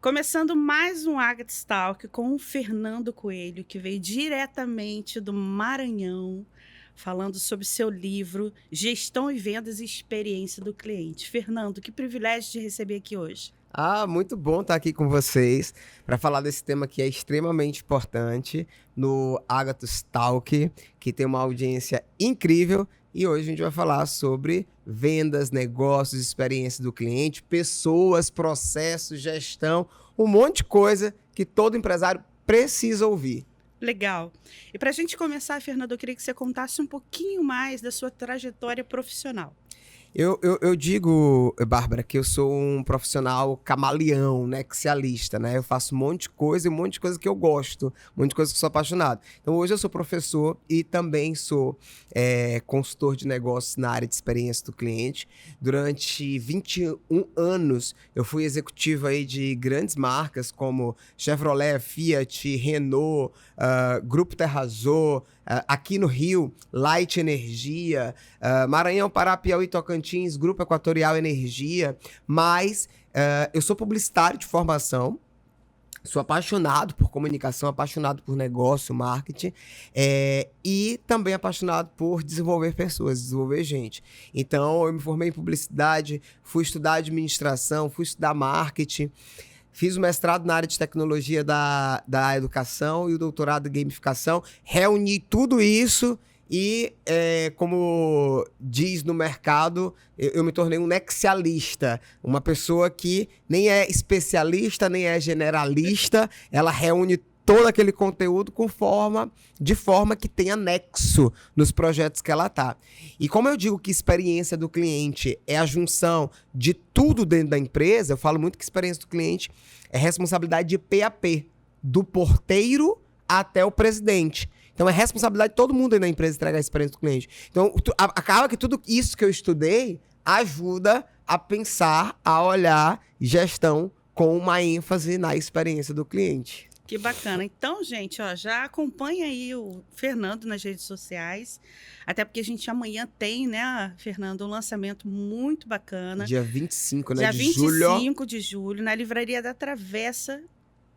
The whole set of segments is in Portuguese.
Começando mais um Agatha's Talk com o Fernando Coelho, que veio diretamente do Maranhão, falando sobre seu livro Gestão e Vendas e Experiência do Cliente. Fernando, que privilégio de receber aqui hoje. Muito bom estar aqui com vocês para falar desse tema que é extremamente importante no Agatha's Talk, que tem uma audiência incrível. E hoje a gente vai falar sobre vendas, negócios, experiência do cliente, pessoas, processos, gestão, um monte de coisa que todo empresário precisa ouvir. Legal. E para a gente começar, Fernando, eu queria que você contasse um pouquinho mais da sua trajetória profissional. Eu digo, Bárbara, que eu sou um profissional camaleão, né, nexialista, né? Eu faço um monte de coisa e um monte de coisa que eu gosto, um monte de coisa que eu sou apaixonado. Então, hoje eu sou professor e também sou consultor de negócios na área de experiência do cliente. Durante 21 anos, eu fui executivo aí de grandes marcas como Chevrolet, Fiat, Renault, Grupo Terrazzo, aqui no Rio, Light Energia, Maranhão, Pará, Piauí, Tocantins, Grupo Equatorial Energia, mas eu sou publicitário de formação, sou apaixonado por comunicação, apaixonado por negócio, marketing, e também apaixonado por desenvolver pessoas, desenvolver gente. Então, eu me formei em publicidade, fui estudar administração, fui estudar marketing, fiz o mestrado na área de tecnologia da educação e o doutorado em gamificação. Reuni tudo isso e, como diz no mercado, eu me tornei um nexialista. Uma pessoa que nem é especialista, nem é generalista. Ela reúne todo aquele conteúdo de forma que tenha nexo nos projetos que ela tá. E como eu digo que experiência do cliente é a junção de tudo dentro da empresa, eu falo muito que experiência do cliente é responsabilidade de PAP, do porteiro até o presidente. Então é responsabilidade de todo mundo aí na empresa entregar a experiência do cliente. Então acaba que tudo isso que eu estudei ajuda a pensar, a olhar gestão com uma ênfase na experiência do cliente. Que bacana. Então, gente, já acompanha aí o Fernando nas redes sociais, até porque a gente amanhã tem, né, Fernando, um lançamento muito bacana. Dia 25, né, Dia de julho. 25 de julho, na Livraria da Travessa,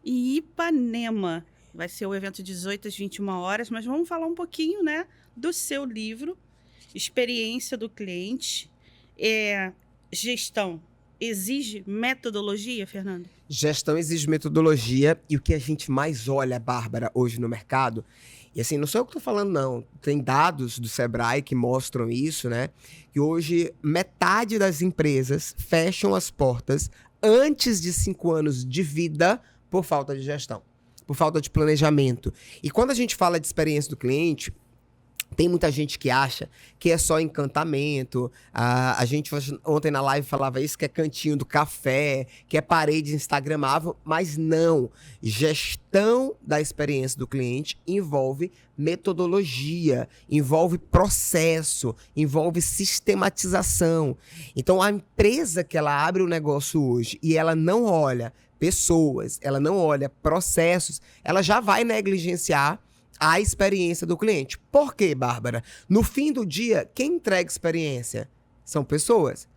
em Ipanema. Vai ser o evento de 18 às 21 horas, mas vamos falar um pouquinho, né, do seu livro, Experiência do Cliente. Gestão exige metodologia, Fernando? Gestão exige metodologia e o que a gente mais olha, Bárbara, hoje no mercado, e assim, não sou eu que estou falando não, tem dados do Sebrae que mostram isso, né? Que hoje metade das empresas fecham as portas antes de 5 anos de vida por falta de gestão, por falta de planejamento. E quando a gente fala de experiência do cliente, tem muita gente que acha que é só encantamento. A gente ontem na live falava isso, que é cantinho do café, que é parede instagramável, mas não. Gestão da experiência do cliente envolve metodologia, envolve processo, envolve sistematização. Então, a empresa que ela abre o negócio hoje e ela não olha pessoas, ela não olha processos, ela já vai negligenciar a experiência do cliente. Por quê, Bárbara? No fim do dia, quem entrega experiência são pessoas.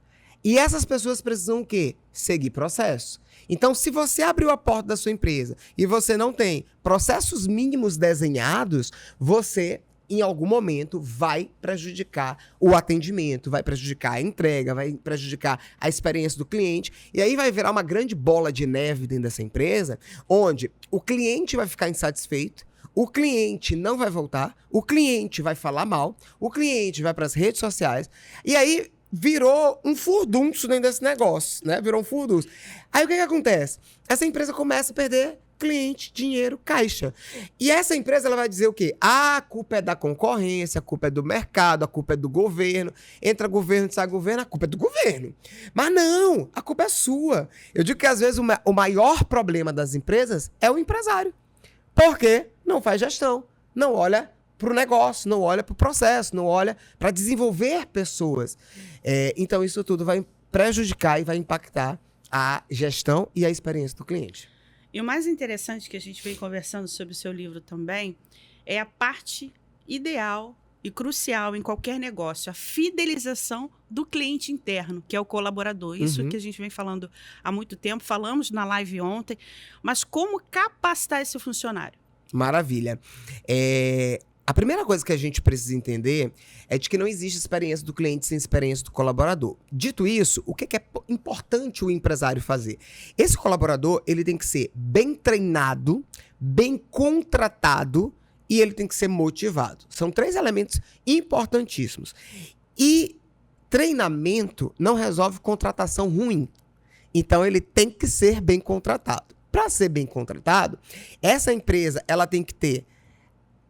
E essas pessoas precisam o quê? Seguir processos. Então, se você abriu a porta da sua empresa e você não tem processos mínimos desenhados, você, em algum momento, vai prejudicar o atendimento, vai prejudicar a entrega, vai prejudicar a experiência do cliente. E aí vai virar uma grande bola de neve dentro dessa empresa, onde o cliente vai ficar insatisfeito, o cliente não vai voltar, o cliente vai falar mal, o cliente vai para as redes sociais, e aí virou um furdunço dentro desse negócio, né? Virou um furdunço. Aí o que acontece? Essa empresa começa a perder cliente, dinheiro, caixa. E essa empresa ela vai dizer o quê? A culpa é da concorrência, a culpa é do mercado, a culpa é do governo. Entra governo, sai governo, a culpa é do governo. Mas não, a culpa é sua. Eu digo que às vezes o maior problema das empresas é o empresário. Por quê? Não faz gestão, não olha para o negócio, não olha para o processo, não olha para desenvolver pessoas. Então, isso tudo vai prejudicar e vai impactar a gestão e a experiência do cliente. E o mais interessante que a gente vem conversando sobre o seu livro também é a parte ideal e crucial em qualquer negócio, a fidelização do cliente interno, que é o colaborador. Isso que a gente vem falando há muito tempo, falamos na live ontem, mas como capacitar esse funcionário? Maravilha. A primeira coisa que a gente precisa entender é de que não existe experiência do cliente sem experiência do colaborador. Dito isso, o que é importante o empresário fazer? Esse colaborador, ele tem que ser bem treinado, bem contratado e ele tem que ser motivado. São 3 elementos importantíssimos. E treinamento não resolve contratação ruim. Então, ele tem que ser bem contratado. Para ser bem contratado, essa empresa ela tem que ter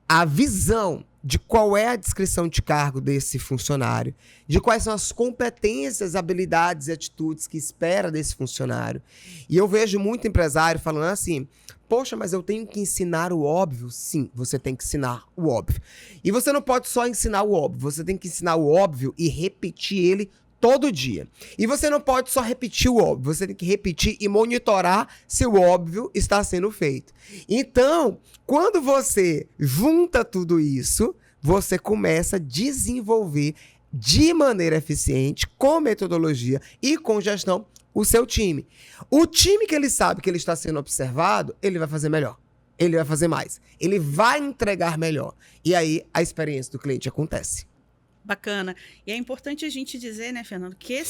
a visão de qual é a descrição de cargo desse funcionário, de quais são as competências, habilidades e atitudes que espera desse funcionário. E eu vejo muito empresário falando assim, poxa, mas eu tenho que ensinar o óbvio? Sim, você tem que ensinar o óbvio. E você não pode só ensinar o óbvio, você tem que ensinar o óbvio e repetir ele todo dia. E você não pode só repetir o óbvio, você tem que repetir e monitorar se o óbvio está sendo feito. Então, quando você junta tudo isso, você começa a desenvolver de maneira eficiente, com metodologia e com gestão, o seu time. O time que ele sabe que ele está sendo observado, ele vai fazer melhor. Ele vai fazer mais. Ele vai entregar melhor. E aí, a experiência do cliente acontece. Bacana. E é importante a gente dizer, né, Fernando, que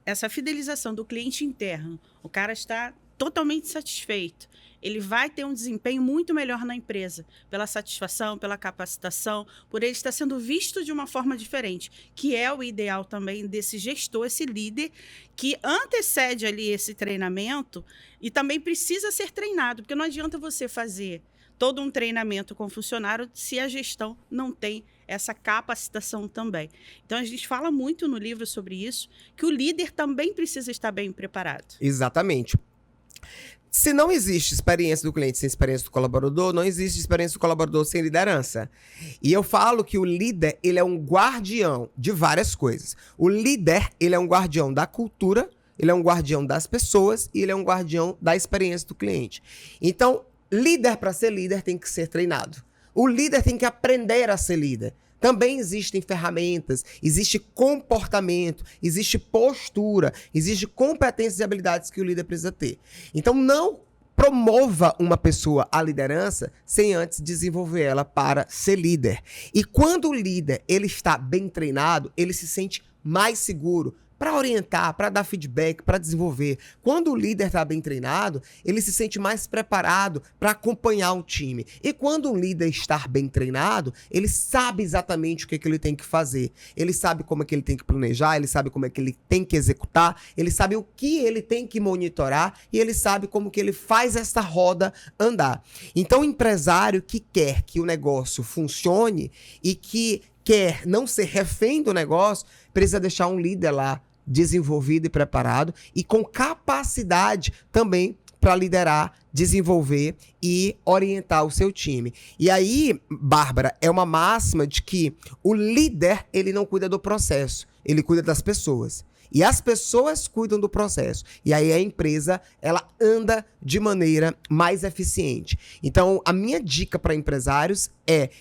essa fidelização do cliente interno, o cara está totalmente satisfeito. Ele vai ter um desempenho muito melhor na empresa, pela satisfação, pela capacitação, por ele estar sendo visto de uma forma diferente, que é o ideal também desse gestor, esse líder, que antecede ali esse treinamento e também precisa ser treinado, porque não adianta você fazer todo um treinamento com o funcionário se a gestão não tem essa capacitação também. Então, a gente fala muito no livro sobre isso, que o líder também precisa estar bem preparado. Exatamente. Se não existe experiência do cliente sem experiência do colaborador, não existe experiência do colaborador sem liderança. E eu falo que o líder, ele é um guardião de várias coisas. O líder, ele é um guardião da cultura, ele é um guardião das pessoas e ele é um guardião da experiência do cliente. Então, líder, para ser líder, tem que ser treinado. O líder tem que aprender a ser líder. Também existem ferramentas, existe comportamento, existe postura, existe competências e habilidades que o líder precisa ter. Então, não promova uma pessoa à liderança sem antes desenvolver ela para ser líder. E quando o líder ele está bem treinado, ele se sente mais seguro para orientar, para dar feedback, para desenvolver. Quando o líder está bem treinado, ele se sente mais preparado para acompanhar o time. E quando o líder está bem treinado, ele sabe exatamente o que ele tem que fazer. Ele sabe como é que ele tem que planejar, ele sabe como é que ele tem que executar, ele sabe o que ele tem que monitorar e ele sabe como que ele faz essa roda andar. Então, o empresário que quer que o negócio funcione e que quer não ser refém do negócio, precisa deixar um líder lá desenvolvido e preparado e com capacidade também para liderar, desenvolver e orientar o seu time. E aí, Bárbara, é uma máxima de que o líder, ele não cuida do processo, ele cuida das pessoas. E as pessoas cuidam do processo. E aí a empresa, ela anda de maneira mais eficiente. Então, a minha dica para empresários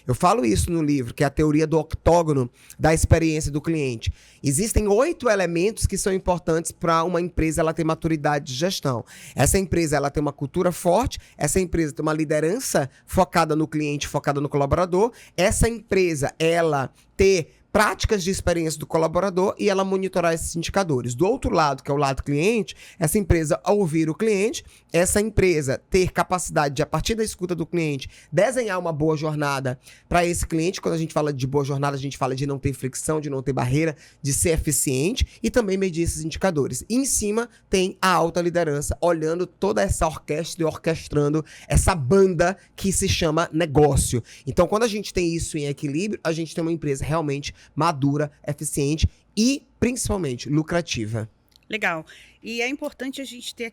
eu falo isso no livro, que é a teoria do octógono da experiência do cliente. Existem 8 elementos que são importantes para uma empresa ela ter maturidade de gestão. Essa empresa ela tem uma cultura forte, essa empresa tem uma liderança focada no cliente, focada no colaborador. Essa empresa, ela ter práticas de experiência do colaborador e ela monitorar esses indicadores. Do outro lado, que é o lado cliente, essa empresa ouvir o cliente, essa empresa ter capacidade de, a partir da escuta do cliente, desenhar uma boa jornada para esse cliente. Quando a gente fala de boa jornada, a gente fala de não ter fricção, de não ter barreira, de ser eficiente e também medir esses indicadores. E em cima tem a alta liderança, olhando toda essa orquestra e orquestrando essa banda que se chama negócio. Então, quando a gente tem isso em equilíbrio, a gente tem uma empresa realmente madura, eficiente e, principalmente, lucrativa. Legal. E é importante a gente ter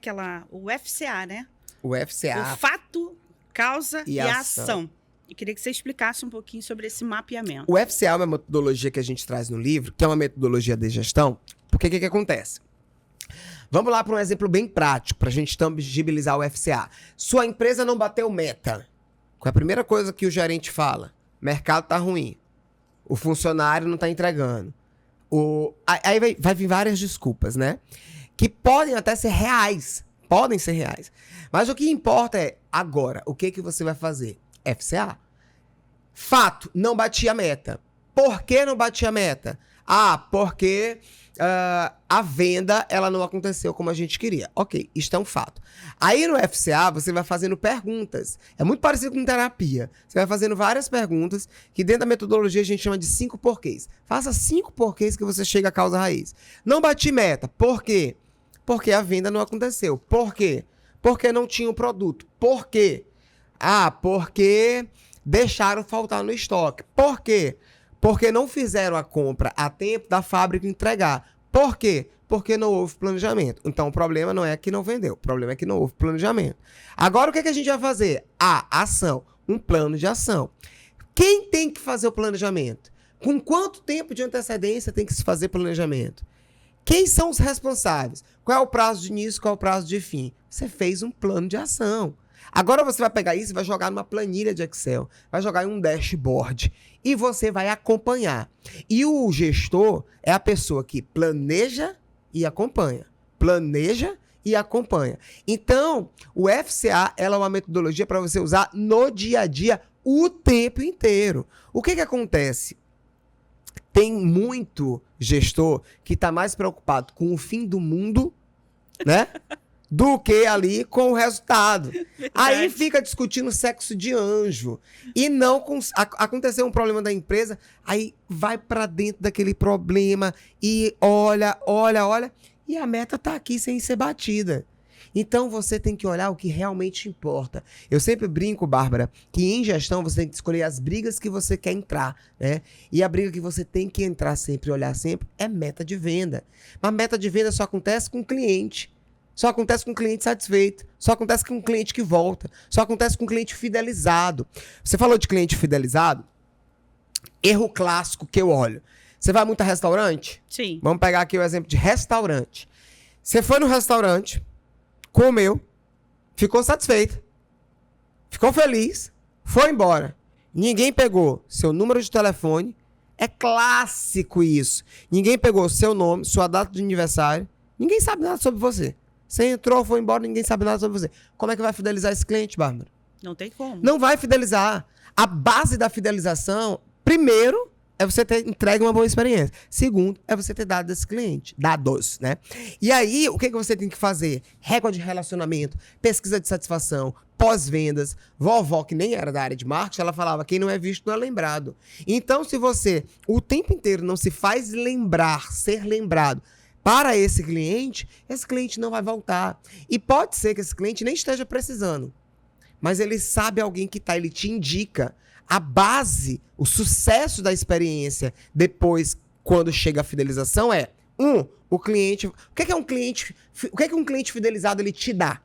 o FCA, né? O FCA. O fato, causa e ação. Eu queria que você explicasse um pouquinho sobre esse mapeamento. O FCA é uma metodologia que a gente traz no livro, que é uma metodologia de gestão, porque o que acontece? Vamos lá para um exemplo bem prático, para a gente tangibilizar o FCA. Sua empresa não bateu meta. Qual é a primeira coisa que o gerente fala? Mercado está ruim. o funcionário não está entregando. Aí vai vir várias desculpas, né? Que podem até ser reais. Podem ser reais. Mas o que importa é, agora, o que você vai fazer? FCA. Fato, não bati a meta. Por que não bati a meta? Porque a venda ela não aconteceu como a gente queria. Ok, isto é um fato. Aí no FCA você vai fazendo perguntas. É muito parecido com terapia. Você vai fazendo várias perguntas que dentro da metodologia a gente chama de 5 porquês. Faça 5 porquês que você chega à causa raiz. Não bati meta. Por quê? Porque a venda não aconteceu. Por quê? Porque não tinha o produto. Por quê? Porque deixaram faltar no estoque. Por quê? Porque não fizeram a compra a tempo da fábrica entregar. Por quê? Porque não houve planejamento. Então, o problema não é que não vendeu. O problema é que não houve planejamento. Agora, o que a gente vai fazer? Ação. Um plano de ação. Quem tem que fazer o planejamento? Com quanto tempo de antecedência tem que se fazer planejamento? Quem são os responsáveis? Qual é o prazo de início? Qual é o prazo de fim? Você fez um plano de ação. Agora você vai pegar isso e vai jogar numa planilha de Excel, vai jogar em um dashboard e você vai acompanhar. E o gestor é a pessoa que planeja e acompanha. Planeja e acompanha. Então, o FCA ela é uma metodologia para você usar no dia a dia o tempo inteiro. O que acontece? Tem muito gestor que está mais preocupado com o fim do mundo, né? Do que ali com o resultado. Verdade. Aí fica discutindo sexo de anjo. E não aconteceu um problema da empresa, aí vai para dentro daquele problema e olha, e a meta tá aqui sem ser batida. Então você tem que olhar o que realmente importa. Eu sempre brinco, Bárbara, que em gestão você tem que escolher as brigas que você quer entrar, né? E a briga que você tem que entrar sempre, olhar sempre, é meta de venda. Mas meta de venda só acontece com o cliente. Só acontece com um cliente satisfeito. Só acontece com um cliente que volta. Só acontece com um cliente fidelizado. Você falou de cliente fidelizado? Erro clássico que eu olho. Você vai muito a restaurante? Sim. Vamos pegar aqui o exemplo de restaurante. Você foi no restaurante, comeu, ficou satisfeito, ficou feliz, foi embora. Ninguém pegou seu número de telefone. É clássico isso. Ninguém pegou seu nome, sua data de aniversário. Ninguém sabe nada sobre você. Você entrou, foi embora, ninguém sabe nada sobre você. Como é que vai fidelizar esse cliente, Bárbara? Não tem como. Não vai fidelizar. A base da fidelização, primeiro, é você ter entregue uma boa experiência. Segundo, é você ter dado esse cliente. Dados, né? E aí, o que você tem que fazer? Régua de relacionamento, pesquisa de satisfação, pós-vendas. Vovó, que nem era da área de marketing, ela falava, quem não é visto não é lembrado. Então, se você o tempo inteiro não se faz lembrar, ser lembrado, para esse cliente não vai voltar. E pode ser que esse cliente nem esteja precisando. Mas ele sabe alguém que está, ele te indica. A base, o sucesso da experiência depois, quando chega a fidelização, é o cliente. O que é um cliente? O que é um cliente fidelizado ele te dá?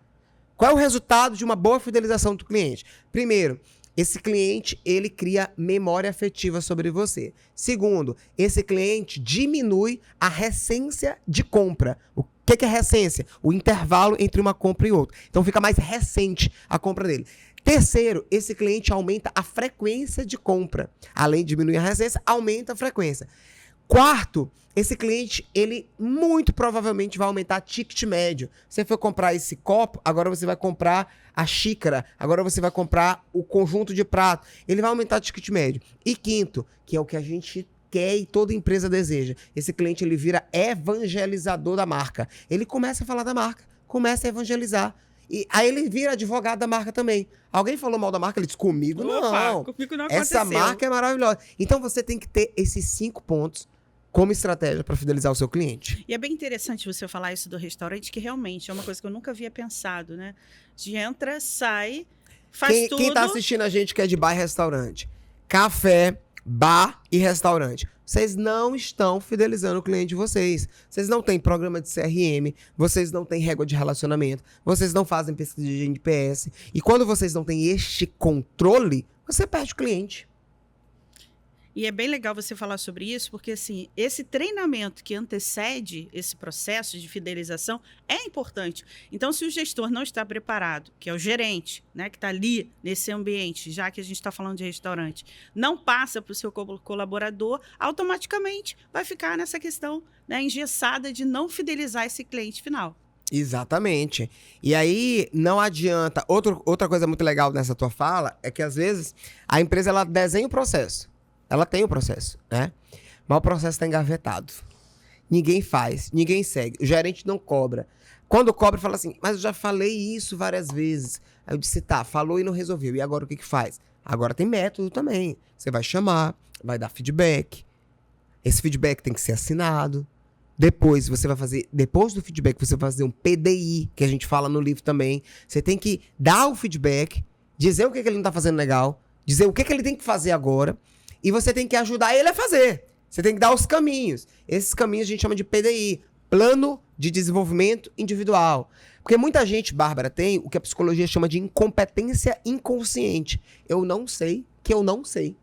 Qual é o resultado de uma boa fidelização do cliente? Primeiro, esse cliente, ele cria memória afetiva sobre você. Segundo, esse cliente diminui a recência de compra. O que é recência? O intervalo entre uma compra e outra. Então fica mais recente a compra dele. Terceiro, esse cliente aumenta a frequência de compra. Além de diminuir a recência, aumenta a frequência. Quarto, esse cliente, ele muito provavelmente vai aumentar ticket médio. Você foi comprar esse copo, agora você vai comprar a xícara, agora você vai comprar o conjunto de prato. Ele vai aumentar o ticket médio. E quinto, que é o que a gente quer e toda empresa deseja. Esse cliente, ele vira evangelizador da marca. Ele começa a falar da marca, começa a evangelizar. E aí ele vira advogado da marca também. Alguém falou mal da marca, ele disse, comigo não. Comigo não aconteceu. Essa marca é maravilhosa. Então você tem que ter esses 5 pontos como estratégia para fidelizar o seu cliente. E é bem interessante você falar isso do restaurante, que realmente é uma coisa que eu nunca havia pensado, né? De entra, sai, faz tudo. Quem tá assistindo a gente que é de bar e restaurante, café, bar e restaurante, vocês não estão fidelizando o cliente de vocês. Vocês não têm programa de CRM, vocês não têm régua de relacionamento, vocês não fazem pesquisa de NPS. E quando vocês não têm este controle, você perde o cliente. E é bem legal você falar sobre isso, porque assim, esse treinamento que antecede esse processo de fidelização é importante. Então, se o gestor não está preparado, que é o gerente, né, que está ali nesse ambiente, já que a gente está falando de restaurante, não passa para o seu colaborador, automaticamente vai ficar nessa questão, né, engessada de não fidelizar esse cliente final. Exatamente. E aí, não adianta. Outra coisa muito legal nessa tua fala é que, às vezes, a empresa ela desenha o processo. Ela tem o processo, né? Mas o processo está engavetado. Ninguém faz, ninguém segue. O gerente não cobra. Quando cobra, fala assim, mas eu já falei isso várias vezes. Aí eu disse, tá, falou e não resolveu. E agora o que que faz? Agora tem método também. Você vai chamar, vai dar feedback. Esse feedback tem que ser assinado. Depois do feedback, você vai fazer um PDI, que a gente fala no livro também. Você tem que dar o feedback, dizer o que ele não tá fazendo legal, dizer o que ele tem que fazer agora, e você tem que ajudar ele a fazer. Você tem que dar os caminhos. Esses caminhos a gente chama de PDI, Plano de Desenvolvimento Individual. Porque muita gente, Bárbara, tem o que a psicologia chama de incompetência inconsciente. Eu não sei que eu não sei.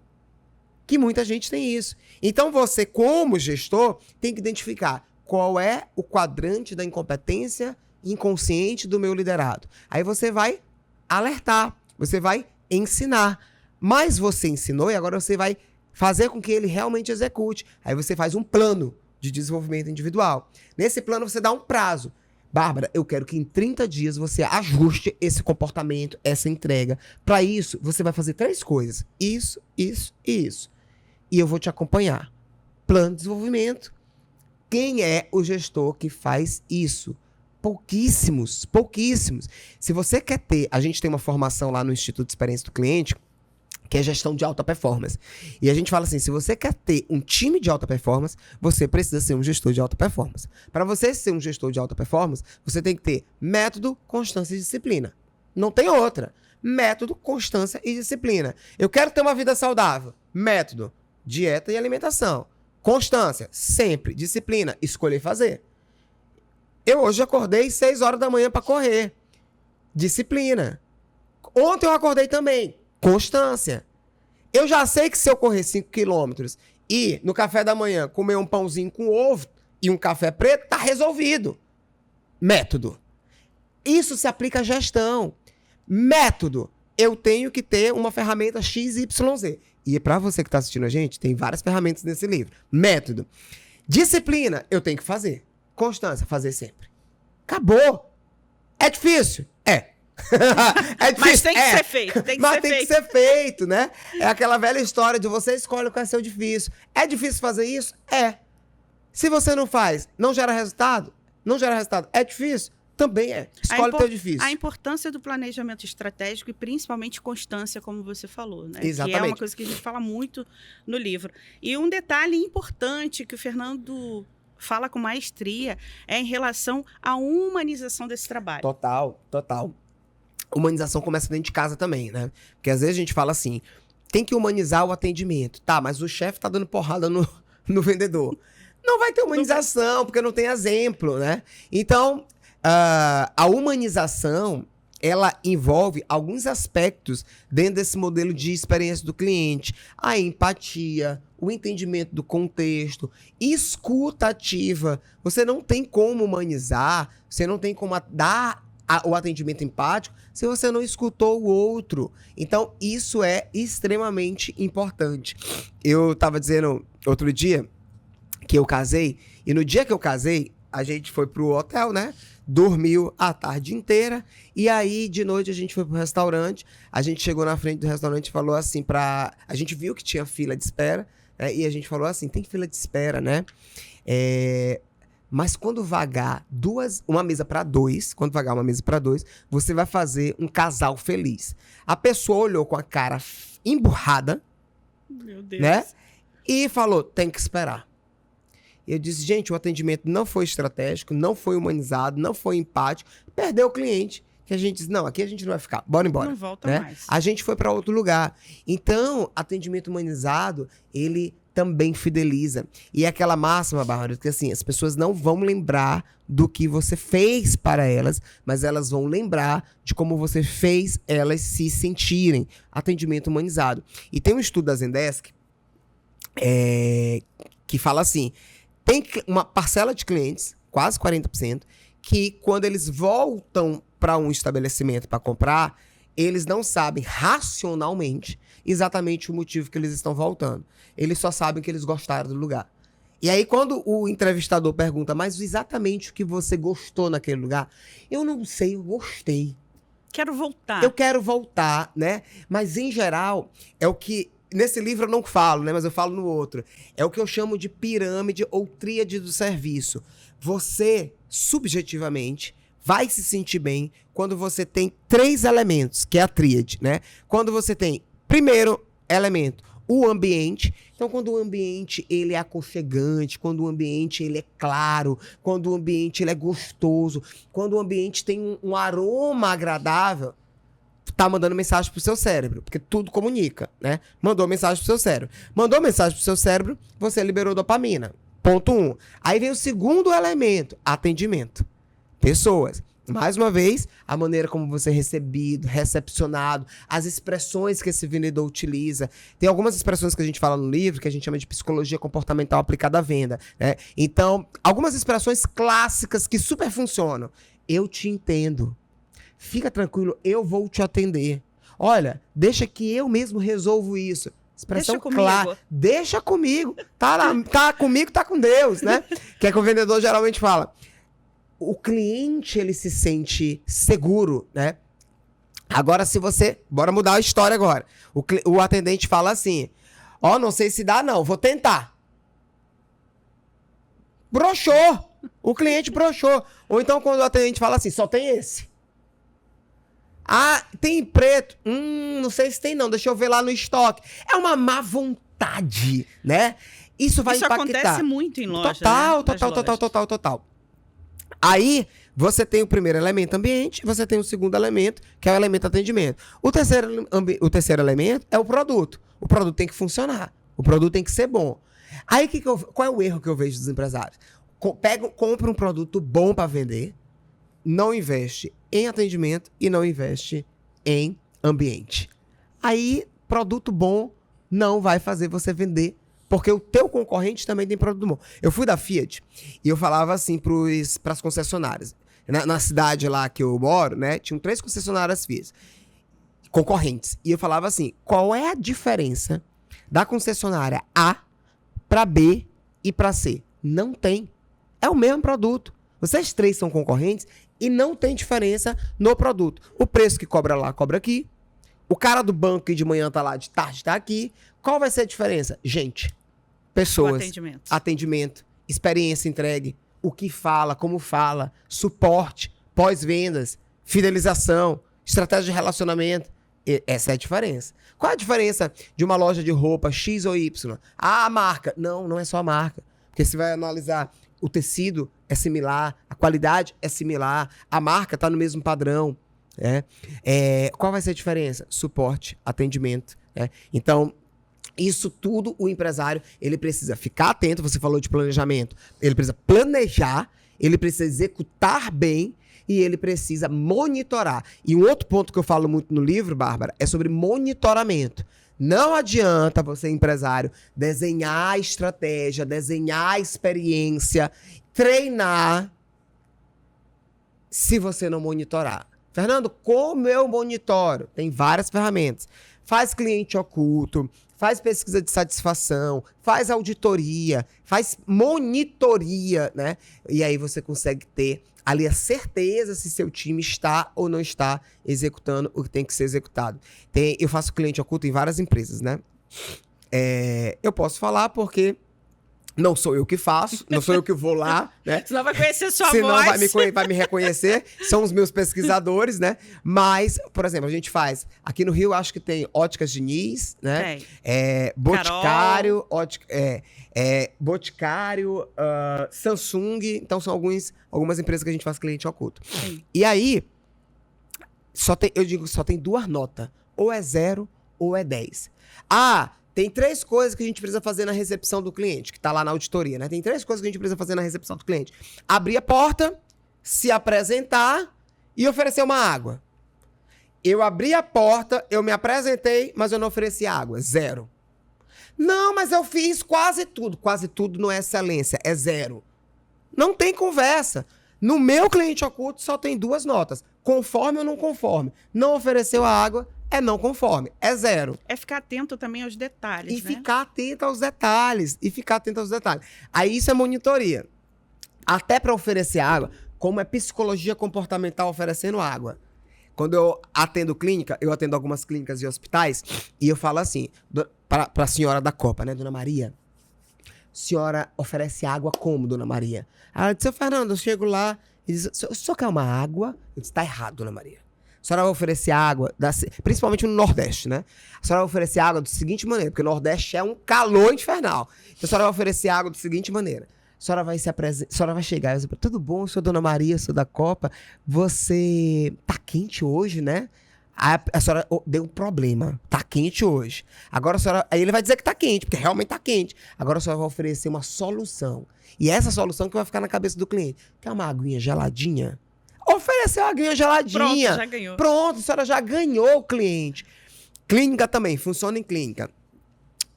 Que muita gente tem isso. Então você, como gestor, tem que identificar qual é o quadrante da incompetência inconsciente do meu liderado. Aí você vai alertar, você vai ensinar. Mas você ensinou e agora você vai fazer com que ele realmente execute. Aí você faz um plano de desenvolvimento individual. Nesse plano você dá um prazo. Bárbara, eu quero que em 30 dias você ajuste esse comportamento, essa entrega. Para isso, você vai fazer 3 coisas. Isso, isso e isso. E eu vou te acompanhar. Plano de desenvolvimento. Quem é o gestor que faz isso? Pouquíssimos, pouquíssimos. Se você quer ter... A gente tem uma formação lá no Instituto de Experiência do Cliente, que é gestão de alta performance. E a gente fala assim, se você quer ter um time de alta performance, você precisa ser um gestor de alta performance. Para você ser um gestor de alta performance, você tem que ter método, constância e disciplina. Não tem outra. Método, constância e disciplina. Eu quero ter uma vida saudável. Método, dieta e alimentação. Constância, sempre. Disciplina, escolher fazer. Eu hoje acordei 6 horas da manhã para correr. Disciplina. Ontem eu acordei também. Constância. Eu já sei que se eu correr 5 quilômetros e no café da manhã comer um pãozinho com ovo e um café preto, tá resolvido. Método. Isso se aplica à gestão. Método. Eu tenho que ter uma ferramenta XYZ. E para você que está assistindo a gente, tem várias ferramentas nesse livro. Método. Disciplina. Eu tenho que fazer. Constância. Fazer sempre. Acabou. É difícil? É. É difícil, mas tem que ser feito. Que ser feito, né? É aquela velha história de você escolhe o que é seu difícil. É difícil fazer isso? É. Se você não faz, não gera resultado? Não gera resultado. É difícil? Também é. Escolhe o teu difícil. A importância do planejamento estratégico e principalmente constância, como você falou, né? Exatamente. Que é uma coisa que a gente fala muito no livro. E um detalhe importante que o Fernando fala com maestria é em relação à humanização desse trabalho. Total. Humanização começa dentro de casa também, né? Porque às vezes a gente fala assim, tem que humanizar o atendimento. Tá, mas o chefe tá dando porrada no vendedor. Não vai ter humanização, porque não tem exemplo, né? Então, a humanização, ela envolve alguns aspectos dentro desse modelo de experiência do cliente. A empatia, o entendimento do contexto, escuta ativa. Você não tem como humanizar, você não tem como dar o atendimento empático se você não escutou o outro. Então, isso é extremamente importante. Eu estava dizendo outro dia que eu casei, e no dia que eu casei, a gente foi pro hotel, né? Dormiu a tarde inteira, e aí, de noite, a gente foi pro restaurante, a gente chegou na frente do restaurante e falou assim a gente viu que tinha fila de espera, né? E a gente falou assim, tem fila de espera, né? Mas quando vagar uma mesa para 2, você vai fazer um casal feliz. A pessoa olhou com a cara emburrada, meu Deus, né? E falou, tem que esperar. Eu disse, gente, o atendimento não foi estratégico, não foi humanizado, não foi empático. Perdeu o cliente. Que a gente disse, não, aqui a gente não vai ficar. Bora embora. Não volta né? mais. A gente foi para outro lugar. Então, atendimento humanizado, ele também fideliza. E é aquela máxima, Bárbara, que assim, as pessoas não vão lembrar do que você fez para elas, mas elas vão lembrar de como você fez elas se sentirem. Atendimento humanizado. E tem um estudo da Zendesk, que fala assim, tem uma parcela de clientes, quase 40%, que quando eles voltam para um estabelecimento para comprar, eles não sabem racionalmente exatamente o motivo que eles estão voltando. Eles só sabem que eles gostaram do lugar. E aí, quando o entrevistador pergunta, mas exatamente o que você gostou naquele lugar? Eu não sei, eu gostei. Quero voltar. Eu quero voltar, né? Mas, em geral, é o que... Nesse livro eu não falo, né? Mas eu falo no outro. É o que eu chamo de pirâmide ou tríade do serviço. Você, subjetivamente, vai se sentir bem quando você tem 3 elementos, que é a tríade, né? Quando você tem, primeiro elemento, o ambiente. Então, quando o ambiente ele é aconchegante, quando o ambiente ele é claro, quando o ambiente ele é gostoso, quando o ambiente tem um aroma agradável, tá mandando mensagem pro seu cérebro, porque tudo comunica, né? Mandou mensagem pro seu cérebro. Mandou mensagem pro seu cérebro, você liberou dopamina. Ponto 1. Aí vem o segundo elemento, atendimento. Pessoas. Mais uma vez, a maneira como você é recebido, recepcionado, as expressões que esse vendedor utiliza. Tem algumas expressões que a gente fala no livro que a gente chama de psicologia comportamental aplicada à venda, né? Então, algumas expressões clássicas que super funcionam. Eu te entendo. Fica tranquilo, eu vou te atender. Olha, deixa que eu mesmo resolvo isso. Expressão clara. Deixa comigo. Tá comigo, tá com Deus, né? Que é que o vendedor geralmente fala. O cliente, ele se sente seguro, né? Agora, se você... Bora mudar a história agora. O atendente fala assim, não sei se dá não, vou tentar. Broxou. O cliente broxou. Ou então, quando o atendente fala assim, só tem esse. Ah, tem preto. Não sei se tem não, deixa eu ver lá no estoque. É uma má vontade, né? Isso vai impactar. Isso acontece muito em loja, Total. Aí, você tem o primeiro elemento ambiente, você tem o segundo elemento, que é o elemento atendimento. O terceiro elemento é o produto. O produto tem que funcionar. O produto tem que ser bom. Aí, qual é o erro que eu vejo dos empresários? Compra um produto bom para vender, não investe em atendimento e não investe em ambiente. Aí, produto bom não vai fazer você vender, porque o teu concorrente também tem produto bom. Eu fui da Fiat e eu falava assim para as concessionárias. Na cidade lá que eu moro, né, tinham 3 concessionárias Fiat, concorrentes. E eu falava assim, qual é a diferença da concessionária A para B e para C? Não tem. É o mesmo produto. Vocês 3 são concorrentes e não tem diferença no produto. O preço que cobra lá, cobra aqui. O cara do banco que de manhã tá lá, de tarde tá aqui. Qual vai ser a diferença? Gente, pessoas, atendimento, experiência entregue, o que fala, como fala, suporte, pós-vendas, fidelização, estratégia de relacionamento. Essa é a diferença. Qual é a diferença de uma loja de roupa X ou Y? A marca. Não é só a marca. Porque você vai analisar, o tecido é similar, a qualidade é similar, a marca está no mesmo padrão. Qual vai ser a diferença? Suporte, atendimento. Então, isso tudo o empresário, ele precisa ficar atento. Você falou de planejamento. Ele precisa planejar, ele precisa executar bem e ele precisa monitorar. E um outro ponto que eu falo muito no livro, Bárbara, é sobre monitoramento. Não adianta você, empresário, desenhar a estratégia, desenhar a experiência, treinar, se você não monitorar. Fernando, como eu monitoro? Tem várias ferramentas. Faz cliente oculto, faz pesquisa de satisfação, faz auditoria, faz monitoria, né? E aí você consegue ter ali a certeza se seu time está ou não está executando o que tem que ser executado. Eu faço cliente oculto em várias empresas, né? Eu posso falar porque não sou eu que faço, não sou eu que vou lá, né? Senão vai conhecer sua Senão voz. vai me reconhecer, são os meus pesquisadores, né? Mas, por exemplo, a gente faz, aqui no Rio, acho que tem Óticas Diniz, né? Boticário, Boticário, Samsung, então são algumas empresas que a gente faz cliente oculto. Sim. E aí, só tem 2 notas, ou é 0 ou é 10. Tem 3 coisas que a gente precisa fazer na recepção do cliente, que tá lá na auditoria, né? Tem 3 coisas que a gente precisa fazer na recepção do cliente. Abrir a porta, se apresentar e oferecer uma água. Eu abri a porta, eu me apresentei, mas eu não ofereci água. 0. Não, mas eu fiz quase tudo. Quase tudo não é excelência, é 0. Não tem conversa. No meu cliente oculto só tem 2 notas. Conforme ou não conforme. Não ofereceu a água, é não conforme. É 0. É ficar atento também aos detalhes, E né? ficar atento aos detalhes. Aí isso é monitoria. Até para oferecer água, como é psicologia comportamental oferecendo água. Quando eu atendo clínica, eu atendo algumas clínicas e hospitais, e eu falo assim, para a senhora da Copa, né, Dona Maria? Senhora oferece água como, Dona Maria? Ela disse, seu Fernando, eu chego lá e diz, o senhor quer uma água? Eu disse, tá errado, Dona Maria. A senhora vai oferecer água, principalmente no Nordeste, né? A senhora vai oferecer água da seguinte maneira, porque o Nordeste é um calor infernal. Então a senhora vai oferecer água da seguinte maneira. A senhora vai a senhora vai chegar e vai dizer, tudo bom, eu sou Dona Maria, sou da Copa. Você tá quente hoje, né? A senhora deu um problema. Tá quente hoje. Agora a senhora. Aí ele vai dizer que tá quente, porque realmente tá quente. Agora a senhora vai oferecer uma solução. E essa solução que vai ficar na cabeça do cliente. Quer uma aguinha geladinha? Ofereceu uma aguinha geladinha. Pronto, já ganhou. Pronto, a senhora já ganhou o cliente. Clínica também, funciona em clínica.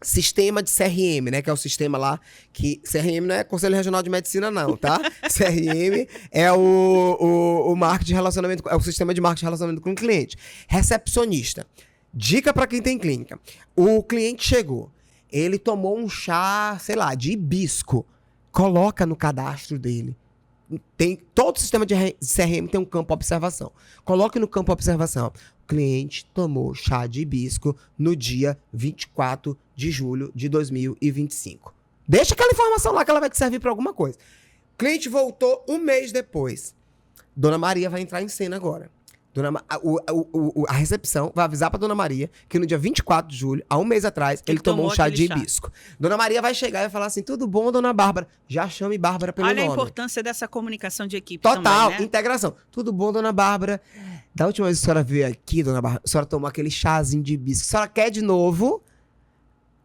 Sistema de CRM, né? Que é o sistema lá que... CRM não é Conselho Regional de Medicina, não, tá? CRM é o marketing de relacionamento... É o sistema de marketing de relacionamento com o cliente. Recepcionista. Dica para quem tem clínica. O cliente chegou. Ele tomou um chá, sei lá, de hibisco. Coloca no cadastro dele. Todo sistema de CRM tem um campo observação. Coloque no campo observação. O cliente tomou chá de hibisco no dia 24 de julho de 2025. Deixa aquela informação lá que ela vai te servir para alguma coisa. O cliente voltou um mês depois. Dona Maria vai entrar em cena agora. A recepção vai avisar pra Dona Maria que no dia 24 de julho, há um mês atrás, ele tomou um chá de hibisco. Dona Maria vai chegar e vai falar assim, tudo bom, Dona Bárbara? Já chame Bárbara pelo nome. Olha a importância dessa comunicação de equipe Total, também, né? integração. Tudo bom, Dona Bárbara? Da última vez que a senhora veio aqui, Dona Bárbara, a senhora tomou aquele chazinho de hibisco. A senhora quer de novo?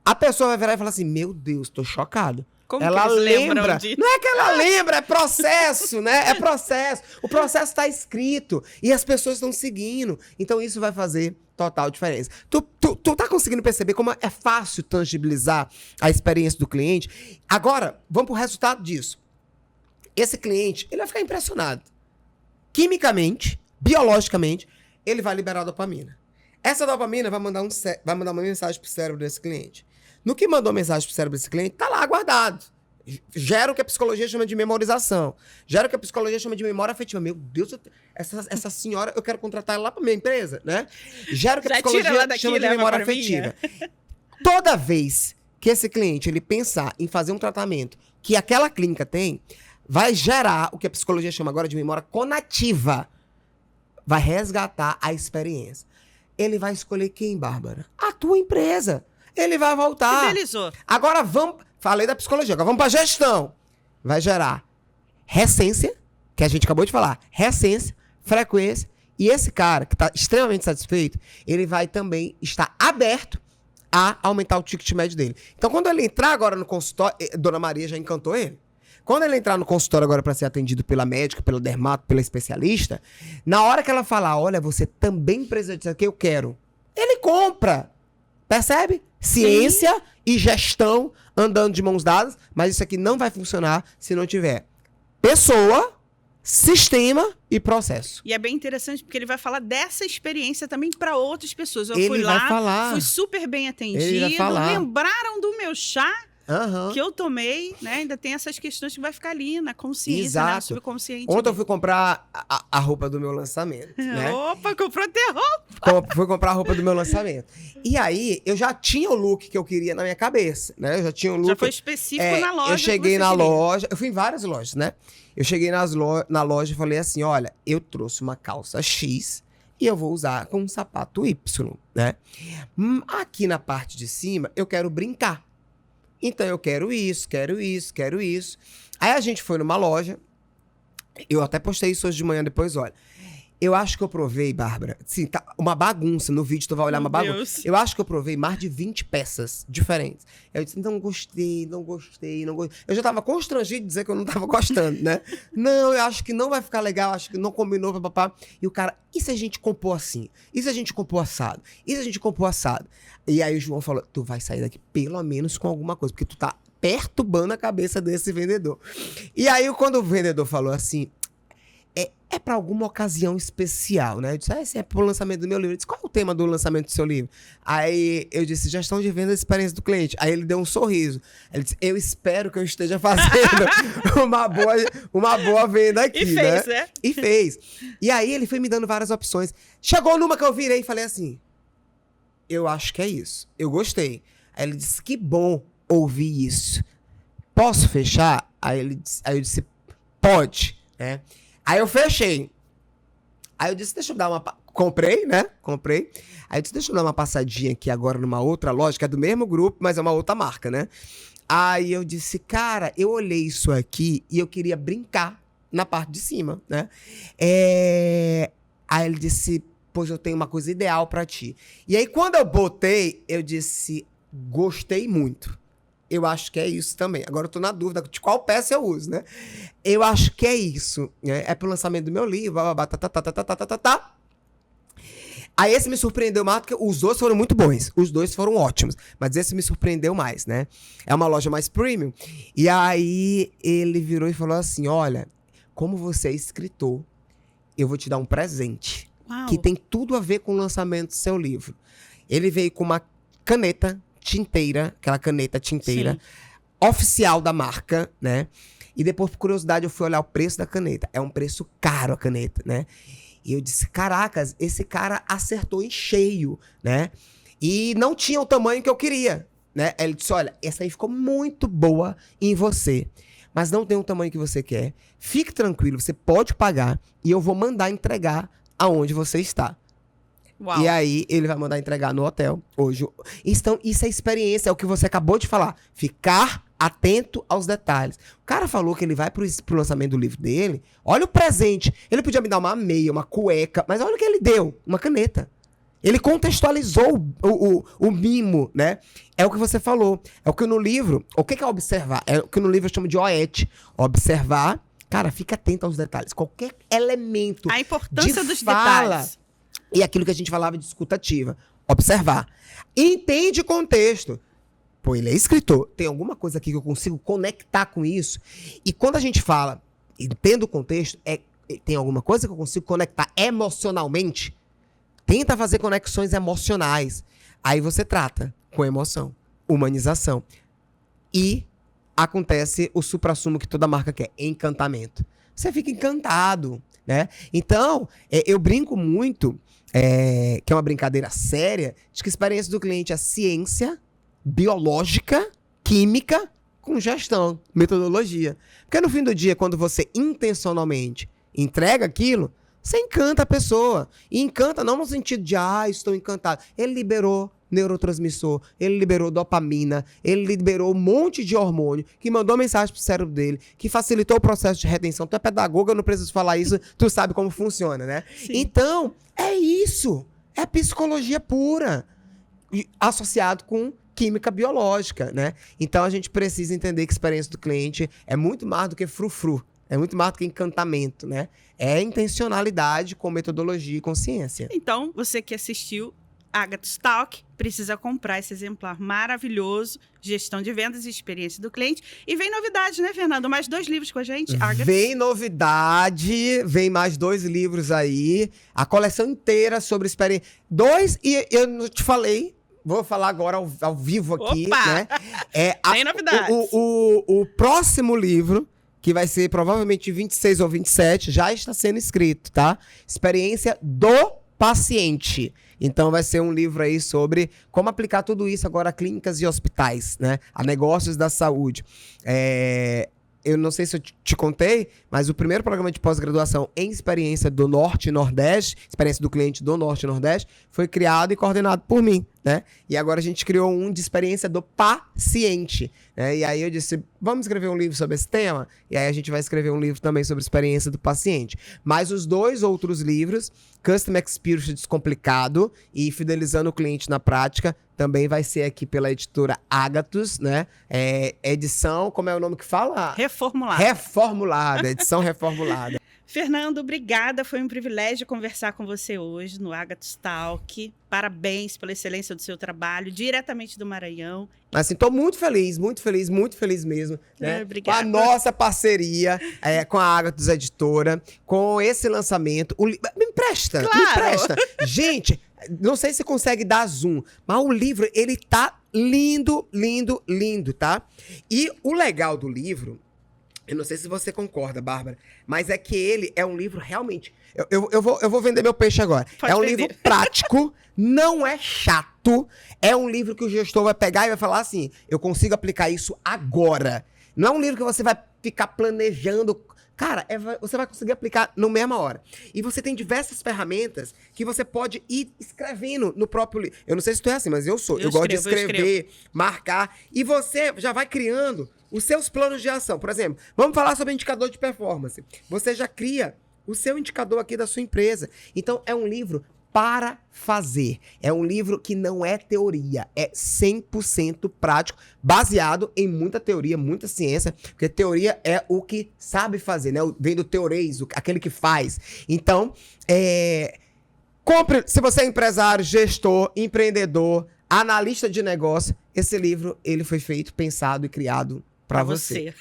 A pessoa vai virar e falar assim, meu Deus, tô chocado. Como ela que eles lembra. lembram disso? Não é que ela lembra, é processo, né? É processo. O processo tá escrito e as pessoas estão seguindo. Então isso vai fazer total diferença. Tu tá conseguindo perceber como é fácil tangibilizar a experiência do cliente? Agora, vamos pro resultado disso. Esse cliente, ele vai ficar impressionado. Quimicamente, biologicamente, ele vai liberar dopamina. Essa dopamina vai mandar uma mensagem pro cérebro desse cliente. No que mandou mensagem pro cérebro desse cliente, tá lá guardado. Gera o que a psicologia chama de memorização. Gera o que a psicologia chama de memória afetiva. Meu Deus, essa senhora, eu quero contratar ela lá pra minha empresa, né? Gera o que a psicologia chama de memória afetiva. Toda vez que esse cliente ele pensar em fazer um tratamento que aquela clínica tem, vai gerar o que a psicologia chama agora de memória conativa. Vai resgatar a experiência. Ele vai escolher quem, Bárbara? A tua empresa. Ele vai voltar. Fidelizou. Agora vamos... Falei da psicologia, agora vamos pra gestão. Vai gerar recência, que a gente acabou de falar. Recência, frequência. E esse cara que tá extremamente satisfeito, ele vai também estar aberto a aumentar o ticket médio dele. Então, quando ele entrar agora no consultório... Dona Maria já encantou ele. Quando ele entrar no consultório agora para ser atendido pela médica, pelo dermato, pela especialista, na hora que ela falar, olha, você também precisa disso aqui, eu quero. Ele compra. Percebe? Ciência Sim. e gestão andando de mãos dadas, mas isso aqui não vai funcionar se não tiver pessoa, sistema e processo. E é bem interessante porque ele vai falar dessa experiência também para outras pessoas. Eu ele fui vai lá, falar. fui super bem atendido, Ele vai falar. lembraram do meu chá Uhum. que eu tomei, né? Ainda tem essas questões que vai ficar ali na consciência, Exato. né? No subconsciente. Ontem eu fui comprar a roupa do meu lançamento, né? Opa, comprou até roupa! Fui comprar a roupa do meu lançamento. E aí, eu já tinha o look que eu queria na minha cabeça, né? Eu já tinha o look... Já foi específico na loja. Eu cheguei na loja... Eu fui em várias lojas, né? Eu cheguei na loja e falei assim, olha, eu trouxe uma calça X e eu vou usar com um sapato Y, né? Aqui na parte de cima, eu quero brincar. Então, eu quero isso, quero isso, quero isso. Aí a gente foi numa loja, eu até postei isso hoje de manhã depois, olha. Eu acho que eu provei, Bárbara, sim, tá uma bagunça. No vídeo tu vai olhar Meu uma bagunça. Deus. Eu acho que eu provei mais de 20 peças diferentes. Eu disse, não gostei. Eu já tava constrangido de dizer que eu não tava gostando, né? Não, eu acho que não vai ficar legal, acho que não combinou, papapá. E o cara, e se a gente compor assim? E se a gente compor assado? E se a gente compor assado? E aí o João falou, tu vai sair daqui pelo menos com alguma coisa, porque tu tá perturbando a cabeça desse vendedor. E aí quando o vendedor falou assim, é para alguma ocasião especial, né? Eu disse, esse é pro lançamento do meu livro. Ele disse, qual é o tema do lançamento do seu livro? Aí eu disse, gestão de vendas e experiência do cliente. Aí ele deu um sorriso. Ele disse, eu espero que eu esteja fazendo uma boa venda aqui, E né? fez, né? E fez. E aí ele foi me dando várias opções. Chegou numa que eu virei e falei assim, eu acho que é isso. Eu gostei. Aí ele disse, que bom ouvir isso. Posso fechar? Aí eu disse, pode, né? Aí eu fechei. Aí eu disse, deixa eu dar uma... Comprei, né? Comprei. Aí eu disse, deixa eu dar uma passadinha aqui agora numa outra loja, que é do mesmo grupo, mas é uma outra marca, né? Aí eu disse, cara, eu olhei isso aqui e eu queria brincar na parte de cima, né? Aí ele disse, pois eu tenho uma coisa ideal pra ti. E aí quando eu botei, eu disse, gostei muito. Eu acho que é isso também. Agora eu tô na dúvida de qual peça eu uso, né? Eu acho que é isso. Né? É pro lançamento do meu livro. Tá. Aí esse me surpreendeu mais, porque os dois foram muito bons. Os dois foram ótimos. Mas esse me surpreendeu mais, né? É uma loja mais premium. E aí ele virou e falou assim, olha, como você é escritor, eu vou te dar um presente. Uau. Que tem tudo a ver com o lançamento do seu livro. Ele veio com uma caneta tinteira, aquela caneta tinteira, Sim. oficial da marca, né? E depois, por curiosidade, eu fui olhar o preço da caneta. É um preço caro a caneta, né? E eu disse, caracas, esse cara acertou em cheio, né? E não tinha o tamanho que eu queria, né? Ele disse, olha, essa aí ficou muito boa em você, mas não tem o tamanho que você quer. Fique tranquilo, você pode pagar e eu vou mandar entregar aonde você está. Uau. E aí, ele vai mandar entregar no hotel hoje. Então, isso é experiência, é o que você acabou de falar. Ficar atento aos detalhes. O cara falou que ele vai pro lançamento do livro dele. Olha o presente. Ele podia me dar uma meia, uma cueca, mas olha o que ele deu. Uma caneta. Ele contextualizou o mimo, né? É o que você falou. É o que no livro... O que é observar? É o que no livro eu chamo de OET. Observar. Cara, fica atento aos detalhes. Qualquer elemento A importância de dos fala, detalhes. e aquilo que a gente falava de escutativa. Observar. Entende contexto. Pô, ele é escritor. Tem alguma coisa aqui que eu consigo conectar com isso? E quando a gente fala, entendo o contexto, tem alguma coisa que eu consigo conectar emocionalmente? Tenta fazer conexões emocionais. Aí você trata com emoção. Humanização. E acontece o suprassumo que toda marca quer. Encantamento. Você fica encantado, né? Então, eu brinco muito... que é uma brincadeira séria, de que a experiência do cliente é ciência, biológica, química, com gestão, metodologia. Porque no fim do dia, quando você intencionalmente entrega aquilo, você encanta a pessoa. E encanta não no sentido de, estou encantado. Ele liberou neurotransmissor, ele liberou dopamina, ele liberou um monte de hormônio, que mandou mensagem pro cérebro dele, que facilitou o processo de retenção. Tu é pedagoga, eu não preciso falar isso, tu sabe como funciona, né? Sim. Então, é isso. É psicologia pura, associado com química biológica, né? Então, a gente precisa entender que a experiência do cliente é muito mais do que frufru, é muito mais do que encantamento, né? É intencionalidade com metodologia e consciência. Então, você que assistiu Agatha Stalk precisa comprar esse exemplar maravilhoso, Gestão de Vendas e Experiência do Cliente. E vem novidades, né, Fernando? Mais 2 livros com a gente, Agatha. Vem novidade, vem mais 2 livros aí, a coleção inteira sobre experiência. 2, e eu não te falei, vou falar agora ao vivo aqui, Opa! né? Tem novidades. O próximo livro, que vai ser provavelmente 26 ou 27, já está sendo escrito, tá? Experiência do paciente. Então vai ser um livro aí sobre como aplicar tudo isso agora a clínicas e hospitais, né? A negócios da saúde. Eu não sei se eu te contei, mas o primeiro programa de pós-graduação em experiência do Norte e Nordeste, experiência do cliente do Norte e Nordeste, foi criado e coordenado por mim, né? E agora a gente criou um de experiência do paciente, né? E aí eu disse, vamos escrever um livro sobre esse tema? E aí a gente vai escrever um livro também sobre experiência do paciente. Mas os 2 outros livros, Customer Experience Descomplicado e Fidelizando o Cliente na Prática, também vai ser aqui pela editora Agathos, né? Edição, como é o nome que fala? Reformulada, edição reformulada. Fernando, obrigada. Foi um privilégio conversar com você hoje no Agathos Talk. Parabéns pela excelência do seu trabalho, diretamente do Maranhão. Assim, tô muito feliz mesmo, né? Obrigada. Com a nossa parceria com a Agathos Editora, com esse lançamento. Me empresta, claro. Me empresta. Gente, não sei se consegue dar zoom, mas o livro, ele tá lindo, lindo, lindo, tá? E o legal do livro, eu não sei se você concorda, Bárbara, mas é que ele é um livro realmente... Eu vou vender meu peixe agora. Pode um vender. livro prático, não é chato. É um livro que o gestor vai pegar e vai falar assim, eu consigo aplicar isso agora. Não é um livro que você vai ficar planejando... Cara, você vai conseguir aplicar na mesma hora. E você tem diversas ferramentas que você pode ir escrevendo no próprio livro. Eu não sei se tu é assim, mas eu sou. Eu gosto de escrever, marcar. E você já vai criando os seus planos de ação. Por exemplo, vamos falar sobre indicador de performance. Você já cria o seu indicador aqui da sua empresa. Então, é um livro para fazer. É um livro que não é teoria, é 100% prático, baseado em muita teoria, muita ciência, porque teoria é o que sabe fazer, né? Vem do teoreis, aquele que faz. Então, compre, se você é empresário, gestor, empreendedor, analista de negócio, esse livro, ele foi feito, pensado e criado para você.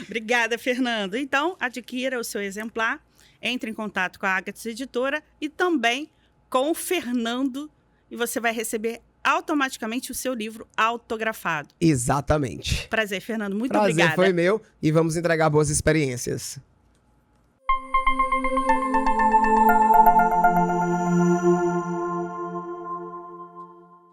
Obrigada, Fernando. Então, adquira o seu exemplar. Entre em contato com a Agathos Editora e também com o Fernando e você vai receber automaticamente o seu livro autografado. Exatamente. Prazer, Fernando. Muito obrigada. obrigada. Prazer foi meu e vamos entregar boas experiências.